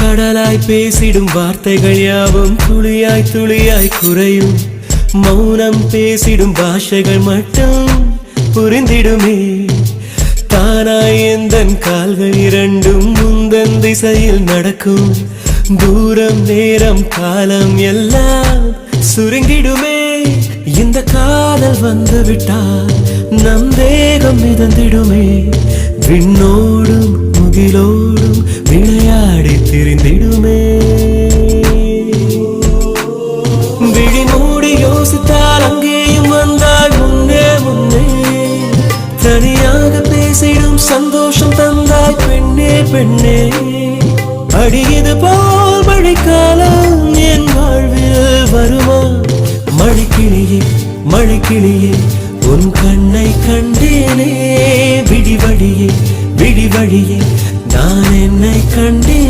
கடலாய் பேசிடும் வார்த்தைகள் யாவும் துளியாய் துளியாய் குறையும். மௌனம் பேசிடும் பாஷைகள் மட்டும் புரிந்திடுமே. தானாய் எந்தன் கால்கள் இரண்டும் முந்தன் திசையில் நடக்கும். தூரம் நேரம் காலம் எல்லாம் சுருங்கிடுமே. இந்த காதல் வந்து விட்டால் நம் தேகம் மிதந்திடுமே. விண்ணோடும் முகிலோடும் விளையாடி திரிந்திடுமே. விழி மூடி யோசித்தால் அங்கேயும் வந்தால் முன்னே முன்னே. தனியாக பேசிடும் சந்தோஷம் தந்தாய் பெண்ணே பெண்ணே. அடியது போல் மழைக்காலம் என் வாழ்வில் வருமா? மழைக்கிளியே மழைக்கிளியே உன் கண்ணை கண்டேனே. விடிவழியே விடிவழியே நான் என்னை கண்டேன்.